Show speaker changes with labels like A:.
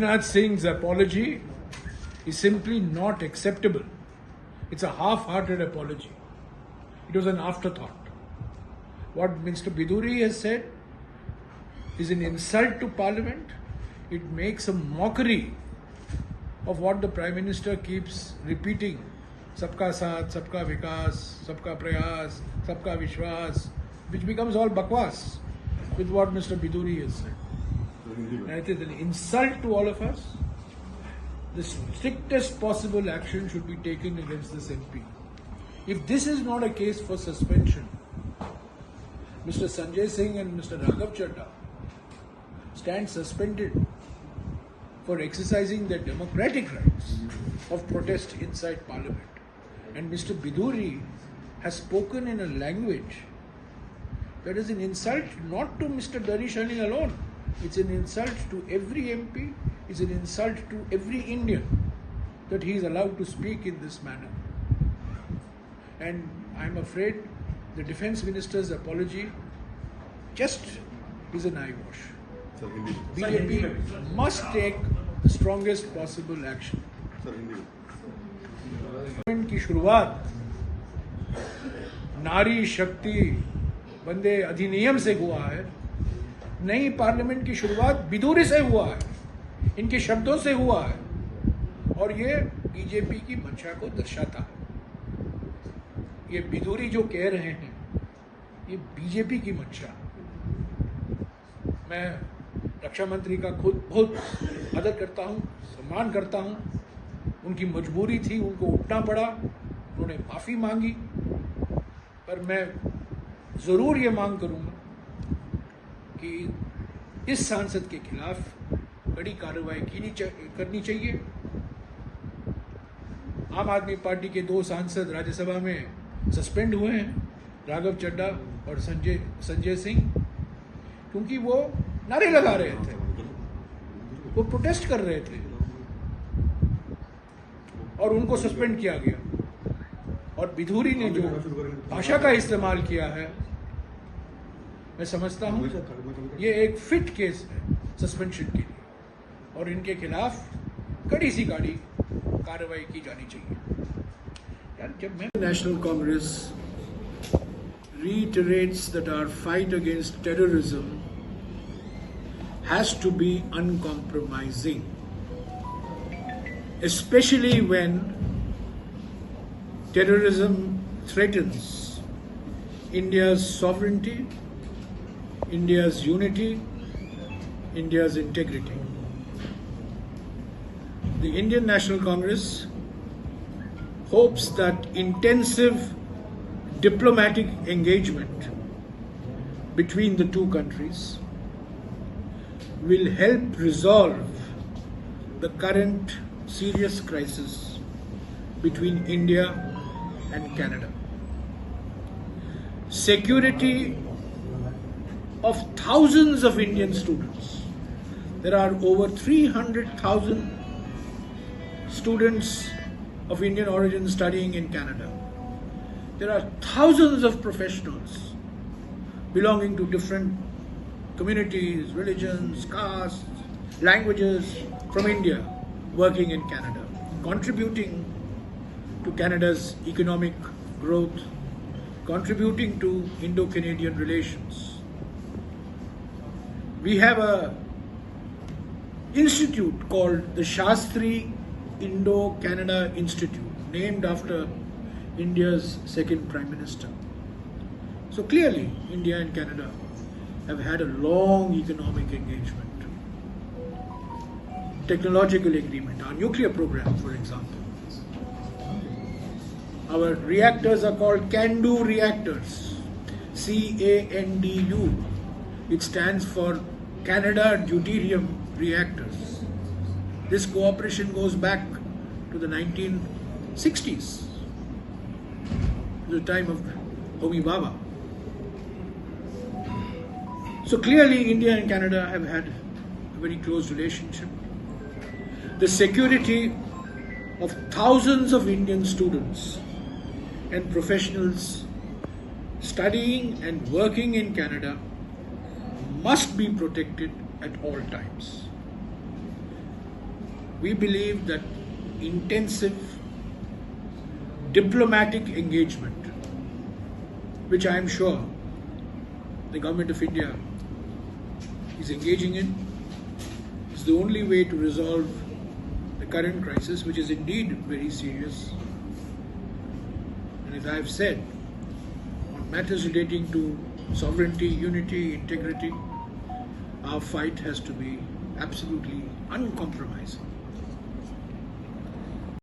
A: Rajnath Singh's apology is simply not acceptable. It's a half-hearted apology. It was an afterthought. What Mr. Biduri has said is an insult to Parliament. It makes a mockery of what the Prime Minister keeps repeating. Sabka Saath, Sabka Vikas, Sabka Prayas, Sabka Vishwas, which becomes all bakwas with what Mr. Biduri has said. And it is an insult to all of us. The strictest possible action should be taken against this MP. If this is not a case for suspension, Mr. Sanjay Singh and Mr. Raghav Chadha stand suspended for exercising their democratic rights of protest inside Parliament. And Mr. Biduri has spoken in a language that is an insult not to Mr. Darishani alone. It's an insult to every MP, it's an insult to every Indian that he is allowed to speak in this manner. And I'm afraid the Defence Minister's apology just is an eyewash. BJP must take the strongest possible action. Parliament की शुरुआत नारी शक्ति बंदे अधिनियम से हुआ है. नई पार्लियामेंट की शुरुआत बिदूरी से हुआ है, इनके शब्दों से हुआ है, और ये बीजेपी की मंशा को दर्शाता है. ये बिदूरी जो कह रहे हैं ये बीजेपी की मंशा. मैं रक्षा मंत्री का खुद बहुत आदर करता हूँ, सम्मान करता हूँ. उनकी मजबूरी थी, उनको उठना पड़ा, उन्होंने माफ़ी मांगी, पर मैं ज़रूर ये मांग करूँगा कि इस सांसद के खिलाफ कड़ी कार्रवाई करनी चाहिए. आम आदमी पार्टी के 2 सांसद राज्यसभा में सस्पेंड हुए हैं, राघव चड्ढा और संजय सिंह, क्योंकि वो नारे लगा रहे थे, वो प्रोटेस्ट कर रहे थे और उनको सस्पेंड किया गया. और बिधूरी ने जो भाषा का इस्तेमाल किया है, मैं समझता हूँ ये एक फिट केस है सस्पेंशन के लिए, और इनके खिलाफ कड़ी सी कार्रवाई की जानी चाहिए. यार, जब मैं national Congress reiterates that our fight against terrorism has to be uncompromising, especially when terrorism threatens India's sovereignty, India's unity, India's integrity. The Indian National Congress hopes that intensive diplomatic engagement between the two countries will help resolve the current serious crisis between India and Canada. Security of thousands of Indian students. There are over 300,000 students of Indian origin studying in Canada. There are thousands of professionals belonging to different communities, religions, castes, languages from India working in Canada, contributing to Canada's economic growth, contributing to Indo-Canadian relations. We have an institute called the Shastri Indo-Canada Institute, named after India's second Prime Minister. So clearly, India and Canada have had a long economic engagement. Technological agreement, our nuclear program, for example. Our reactors are called CANDU reactors, CANDU. It stands for Canada Deuterium Reactors. This cooperation goes back to the 1960s, the time of Homi Bhabha. So clearly India and Canada have had a very close relationship. The security of thousands of Indian students and professionals studying and working in Canada must be protected at all times. We believe that intensive diplomatic engagement, which I am sure the Government of India is engaging in, is the only way to resolve the current crisis, which is indeed very serious. And as I have said, on matters relating to sovereignty, unity, integrity, our fight has to be absolutely uncompromising.